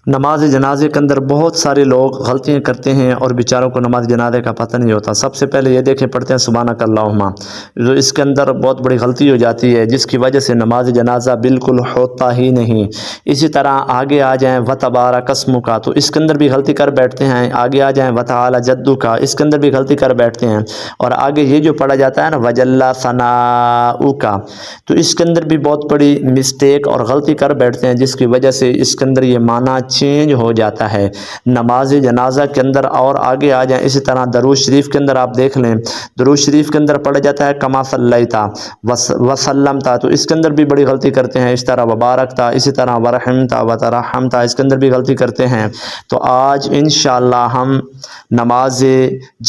نماز جنازے کے اندر بہت سارے لوگ غلطیاں کرتے ہیں اور بیچاروں کو نماز جنازے کا پتہ نہیں ہوتا۔ سب سے پہلے یہ دیکھیں پڑھتے ہیں سبحانک اللہم، جو اس کے اندر بہت بڑی غلطی ہو جاتی ہے جس کی وجہ سے نماز جنازہ بالکل ہوتا ہی نہیں۔ اسی طرح آگے آ جائیں وتبارک اسمک، تو اس کے اندر بھی غلطی کر بیٹھتے ہیں۔ آگے آ جائیں وتعالی جدک، اس کے اندر بھی غلطی کر بیٹھتے ہیں۔ اور آگے یہ جو پڑھا جاتا ہے نا وجل ثناؤک، تو اس کے اندر بھی بہت بڑی مسٹیک اور غلطی کر بیٹھتے ہیں جس کی وجہ سے اس کے اندر یہ معنی چینج ہو جاتا ہے نماز جنازہ کے اندر۔ اور آگے آ جائیں اسی طرح درود شریف کے اندر آپ دیکھ لیں، درود شریف کے اندر پڑھا جاتا ہے کما صلیتا وسلمتا، تو اس کے اندر بھی بڑی غلطی کرتے ہیں۔ اس طرح وبارکتا، اسی طرح ورحمتا وترحمتا، اس کے اندر بھی غلطی کرتے ہیں۔ تو آج انشاءاللہ ہم نماز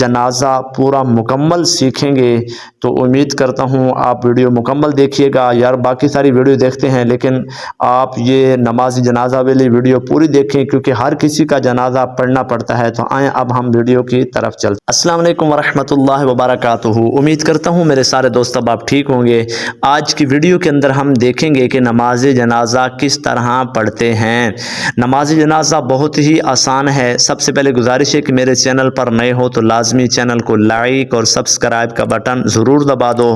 جنازہ پورا مکمل سیکھیں گے، تو امید کرتا ہوں آپ ویڈیو مکمل دیکھیے گا۔ یار باقی ساری ویڈیو دیکھتے ہیں لیکن آپ یہ نماز جنازہ والی ویڈیو پوری دیکھیں، کیونکہ ہر کسی کا جنازہ پڑھنا پڑتا ہے۔ تو آئیں اب ہم ویڈیو کی طرف چلتے ہیں۔ السلام علیکم ورحمۃ اللہ وبرکاتہ، امید کرتا ہوں میرے سارے دوست اب آپ ٹھیک ہوں گے۔ آج کی ویڈیو کے اندر ہم دیکھیں گے کہ نماز جنازہ کس طرح پڑھتے ہیں۔ نماز جنازہ بہت ہی آسان ہے۔ سب سے پہلے گزارش ہے کہ میرے چینل پر نئے ہو تو لازمی چینل کو لائک اور سبسکرائب کا بٹن ضرور دبا دو،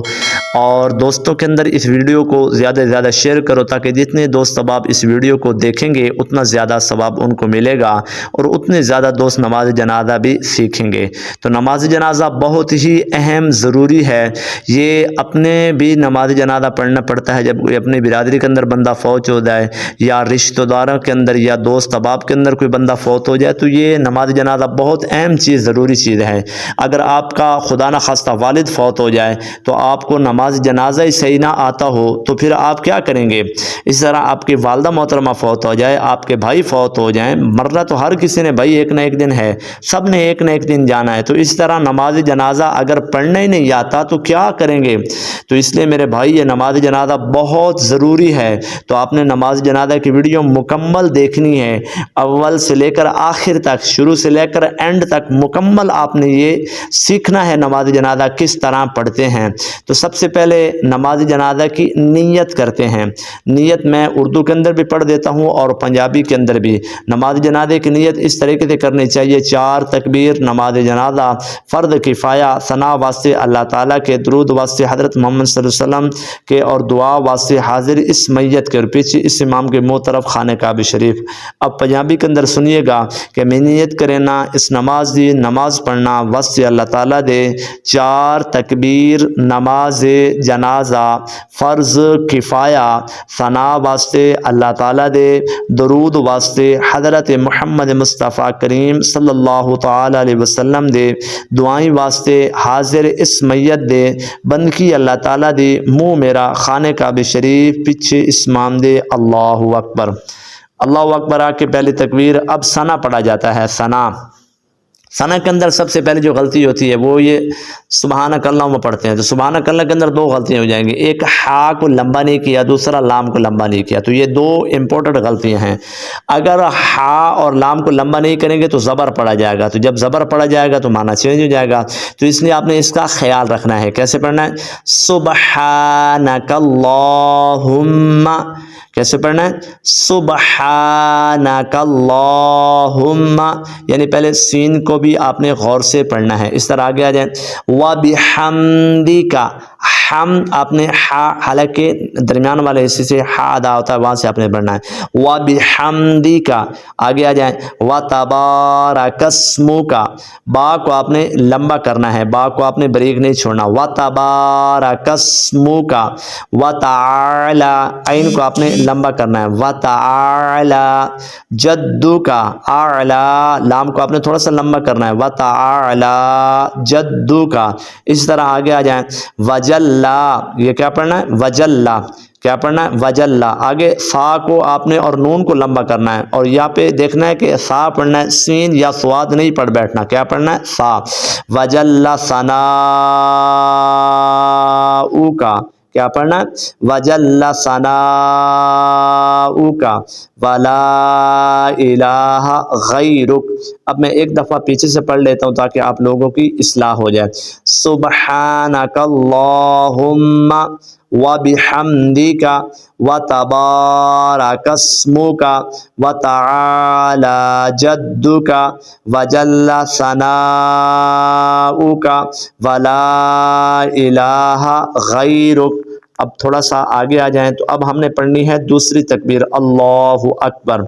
اور دوستوں کے اندر اس ویڈیو کو زیادہ سے زیادہ شیئر کرو، تاکہ جتنے دوست اب آپ اس ویڈیو کو دیکھیں گے اتنا زیادہ ثواب ان کو ملے گا اور اتنے زیادہ دوست نماز جنازہ بھی سیکھیں گے۔ تو نماز جنازہ بہت ہی اہم ضروری ہے۔ یہ اپنے بھی نماز جنازہ پڑھنا پڑتا ہے جب کوئی اپنی برادری کے اندر بندہ فوت ہو جائے، یا رشتہ داروں کے اندر یا دوست احباب کے اندر کوئی بندہ فوت ہو جائے، تو یہ نماز جنازہ بہت اہم چیز، ضروری چیز ہے۔ اگر آپ کا خدا نخواستہ والد فوت ہو جائے تو آپ کو نماز جنازہ ہی صحیح نہ آتا ہو تو پھر آپ کیا کریں گے؟ اس طرح آپ کی والدہ محترمہ فوت ہو جائے، آپ کے بھائی فوت ہو جائیں، مرنا تو ہر کسی نے بھائی ایک نہ ایک دن ہے، سب نے ایک نہ ایک دن جانا ہے۔ تو اس طرح نماز جنازہ اگر پڑھنا ہی نہیں آتا تو کیا کریں گے؟ تو اس لیے میرے بھائی یہ نماز جنازہ بہت ضروری ہے۔ تو آپ نے نماز جنازہ کی ویڈیو مکمل دیکھنی ہے، اول سے لے کر آخر تک، شروع سے لے کر اینڈ تک مکمل آپ نے یہ سیکھنا ہے نماز جنازہ کس طرح پڑھتے ہیں۔ تو سب سے پہلے نماز جنازہ کی نیت کرتے ہیں۔ نیت میں اردو کے اندر بھی پڑھ دیتا ہوں اور پنجابی کے اندر بھی۔ نماز جنازے کی نیت اس طریقے سے کرنی چاہیے: 4 تکبیر نماز جنازہ، فرض کفایہ، ثنا واسطے اللہ تعالیٰ کے، درود واسطے حضرت محمد صلی اللہ علیہ وسلم کے، اور دعا واسطے حاضر اس میت کے، اور پیچھے اس امام کے منہ طرف خانہ کعبہ شریف۔ اب پنجابی کے اندر سنیے گا کہ میں نیت کرے نا اس نماز دی نماز پڑھنا واسطے اللہ تعالیٰ دے، 4 تکبیر نماز جنازہ، فرض کفایہ، ثنا واسطے اللہ تعالیٰ دے، درود واسطے حضرت محمد مصطفیٰ کریم صلی اللہ تعالی علیہ وسلم دے، دعائیں واسطے حاضر اس میت دے، بندگی اللہ تعالیٰ دی، منہ میرا خانہ کعبہ شریف، پیچھے اسمام دے۔ اللہ اکبر، اللہ اکبر آ کے پہلی تکبیر۔ اب ثنا پڑھا جاتا ہے۔ ثنا کے اندر سب سے پہلے جو غلطی ہوتی ہے وہ یہ سبحانک اللہم پڑھتے ہیں، تو سبحانک اللہ کے اندر 2 غلطیاں ہو جائیں گی، ایک ہا کو لمبا نہیں کیا، دوسرا لام کو لمبا نہیں کیا۔ تو یہ 2 امپورٹنٹ غلطیاں ہیں۔ اگر ہا اور لام کو لمبا نہیں کریں گے تو زبر پڑھا جائے گا، تو جب زبر پڑھا جائے گا تو معنی چینج ہو جائے گا۔ تو اس لیے آپ نے اس کا خیال رکھنا ہے۔ کیسے پڑھنا ہے؟ سبحانک اللہم، کیسے پڑھنا ہے؟ سبحانک اللہم، یعنی پہلے سین کو بھی آپ نے غور سے پڑھنا ہے۔ اس طرح آگے آ جائیں وَبِحَمْدِكَ، ہم آپ نے ہا، حالانکہ درمیان والے حصے سے ہا ادا ہوتا ہے، وہاں سے آپ نے پڑھنا ہے وَبِحَمْدِكَ۔ آگے آ جائیں وَتَبَارَكَ اسْمُكَ، با کو آپ نے لمبا کرنا ہے، با کو آپ نے بریک نہیں چھوڑنا، وَتَبَارَكَ اسْمُكَ، وَتَعَالَى، عین کو آپ نے لمبا کرنا ہے، وَتَعَالَى جَدُّكَ، اعلیٰ، لام کو آپ نے تھوڑا سا لمبا کرنا ہے، وَتَعَالَى جَدُّكَ۔ اس طرح آگے آ جائیں وَجَلَّا، یہ کیا پڑھنا ہے؟ وَجَلَّا، کیا پڑھنا ہے؟ وَجَلَّا۔ آگے فا کو آپ نے اور نون کو لمبا کرنا ہے، اور یہاں پہ دیکھنا ہے کہ فا پڑھنا ہے، سین یا سواد نہیں پڑھ بیٹھنا، کیا پڑھنا ہے؟ فا۔ وَجَلَّ ثَنَاؤُكَ، کیا پڑھنا ہے؟ وَجَلَّ ثَنَاؤُكَ وَلَا إِلَٰهَ غَيْرُكَ، اب میں ایک دفعہ پیچھے سے پڑھ لیتا ہوں تاکہ آپ لوگوں کی اصلاح ہو جائے. سبحانک اللہم وبحمدک وتبارک اسمک وتعالی جدک وجل ثناؤک ولا الہ غیرک. اب تھوڑا سا آگے آ جائیں تو اب ہم نے پڑھنی ہے دوسری تکبیر اللہ اکبر.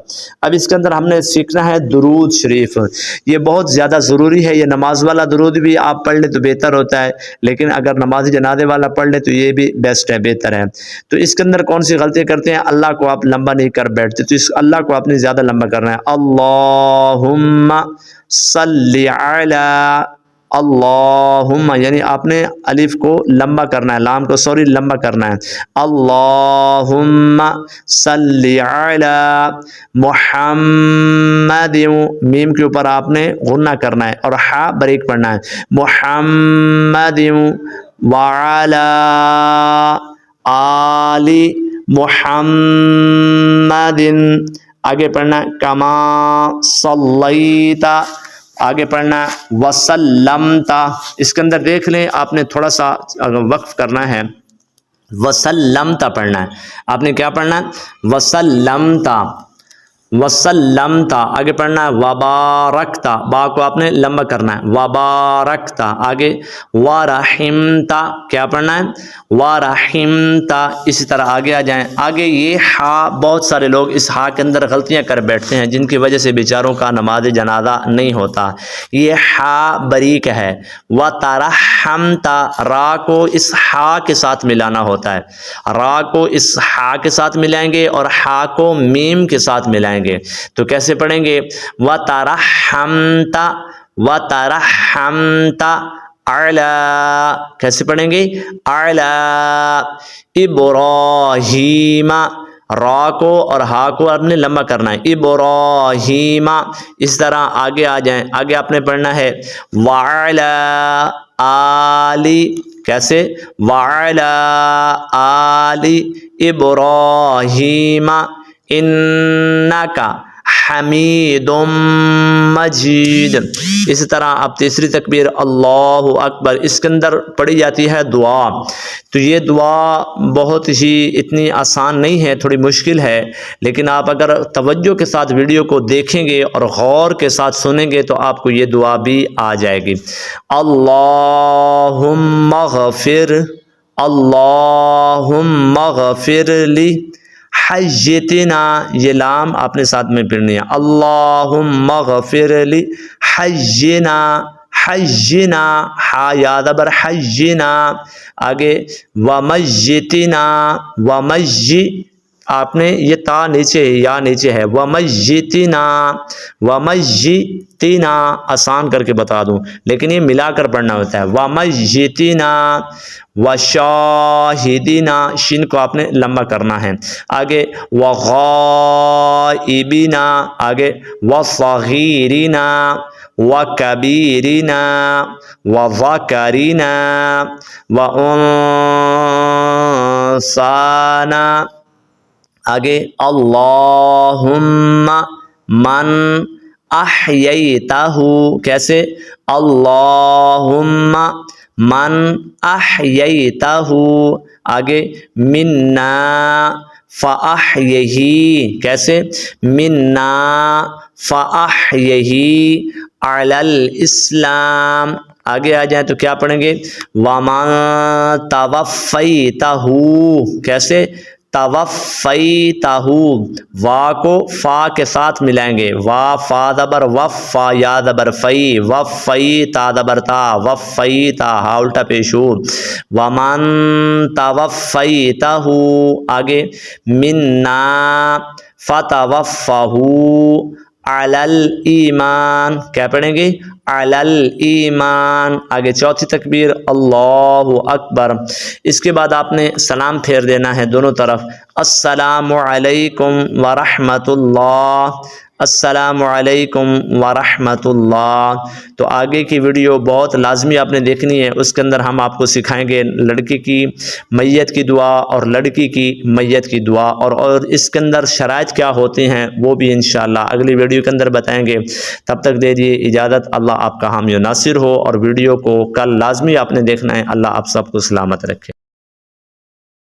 اب اس کے اندر ہم نے سیکھنا ہے درود شریف. یہ بہت زیادہ ضروری ہے. یہ نماز والا درود بھی آپ پڑھ لیں تو بہتر ہوتا ہے، لیکن اگر نماز جنازے والا پڑھ لیں تو یہ بھی بیسٹ ہے، بہتر ہے. تو اس کے اندر کون سی غلطی کرتے ہیں؟ اللہ کو آپ لمبا نہیں کر بیٹھتے، تو اس اللہ کو آپ نے زیادہ لمبا کرنا ہے. اللہم صلی علی، اللہم یعنی آپ نے الف کو لمبا کرنا ہے، لام کو لمبا کرنا ہے. اللہم صلی علی محمد، میم کے اوپر آپ نے غنہ کرنا ہے اور ہا بریک پڑھنا ہے. محمد وعلی آل محمد، آگے پڑھنا ہے کما صلیت، آگے پڑھنا وسلمت. اس کے اندر دیکھ لیں آپ نے تھوڑا سا وقف کرنا ہے، وسلمت پڑھنا ہے. آپ نے کیا پڑھنا ہے؟ وسلمت، وسلمت. آگے پڑھنا ہے وبارکت، با کو آپ نے لمبا کرنا ہے، وبارکت. آگے ورحمت، کیا پڑھنا ہے؟ ورحمت. اسی طرح آگے آ جائیں. آگے یہ ہا، بہت سارے لوگ اس ہا کے اندر غلطیاں کر بیٹھتے ہیں جن کی وجہ سے بیچاروں کا نماز جنازہ نہیں ہوتا. یہ ہا باریک ہے. وترحمت، را کو اس ہا کے ساتھ ملانا ہوتا ہے. را کو اس ہا کے ساتھ ملائیں گے اور ہا کو میم کے ساتھ ملائیں گے. تو کیسے پڑھیں گے؟ وترحمت، وترحمت اعلی، کیسے پڑھیں گے؟ اعلی. ابراہیم، را کو اور ہا کو آپ نے لمبا کرنا ہے، ابراہیم. اس طرح آگے آ جائیں. آگے آپ نے پڑھنا ہے وعلی آل، کیسے؟ وعلی آل ابراہیم انک حمید مجید. اسی طرح اب تیسری تکبیر اللہ اکبر. اس کے اندر پڑھی جاتی ہے دعا. تو یہ دعا بہت ہی اتنی آسان نہیں ہے، تھوڑی مشکل ہے، لیکن آپ اگر توجہ کے ساتھ ویڈیو کو دیکھیں گے اور غور کے ساتھ سنیں گے تو آپ کو یہ دعا بھی آ جائے گی. اللہم اغفر، اللہم اغفر لی حیتنا، یہ لام آپ نے ساتھ میں پڑھنی ہے. اللہم اغفر لی حینا، حینا، ہا یا زبر حینا. آگے ومیتنا، ومی، آپ نے یہ تا نیچے ہے، یا نیچے ہے، ومیتنا، ومیتنا. آسان کر کے بتا دوں لیکن یہ ملا کر پڑھنا ہوتا ہے. ومیتنا وشاہدنا، شین کو آپ نے لمبا کرنا ہے. آگے وغائبنا، آگے وصغیرنا وکبیرنا وذکرنا وانثانا. آگے اللہم من احییتہ، کیسے؟ اللہم من احییتہ. آگے منا فاحیہ، کیسے؟ منا فاحیہ علی الاسلام. آگے آ جائیں تو کیا پڑھیں گے؟ وَمَن تَوَفَّيْتَهُ، کیسے؟ توفیتہ، وا کو فا کے ساتھ ملائیں گے، وا فا زبر وف، فا یا زبر فی، وفی تا زبر تا، وفیتا، ہا الٹا پیشو. وَمَن تَوَفَّيْتَهُ. آگے منا فتوفہ علی الایمان، کیا پڑھیں گے؟ علی الایمان. آگے چوتھی تکبیر اللہ اکبر. اس کے بعد آپ نے سلام پھیر دینا ہے دونوں طرف. السلام علیکم ورحمۃ اللہ، السلام علیکم ورحمۃ اللہ۔ تو آگے کی ویڈیو بہت لازمی آپ نے دیکھنی ہے، اس کے اندر ہم آپ کو سکھائیں گے لڑکی کی میت کی دعا اور لڑکی کی میت کی دعا، اور اس کے اندر شرائط کیا ہوتے ہیں وہ بھی انشاءاللہ اگلی ویڈیو کے اندر بتائیں گے۔ تب تک دے دیجیے اجازت، اللہ آپ کا حامی و ناصر ہو، اور ویڈیو کو کل لازمی آپ نے دیکھنا ہے۔ اللہ آپ سب کو سلامت رکھے۔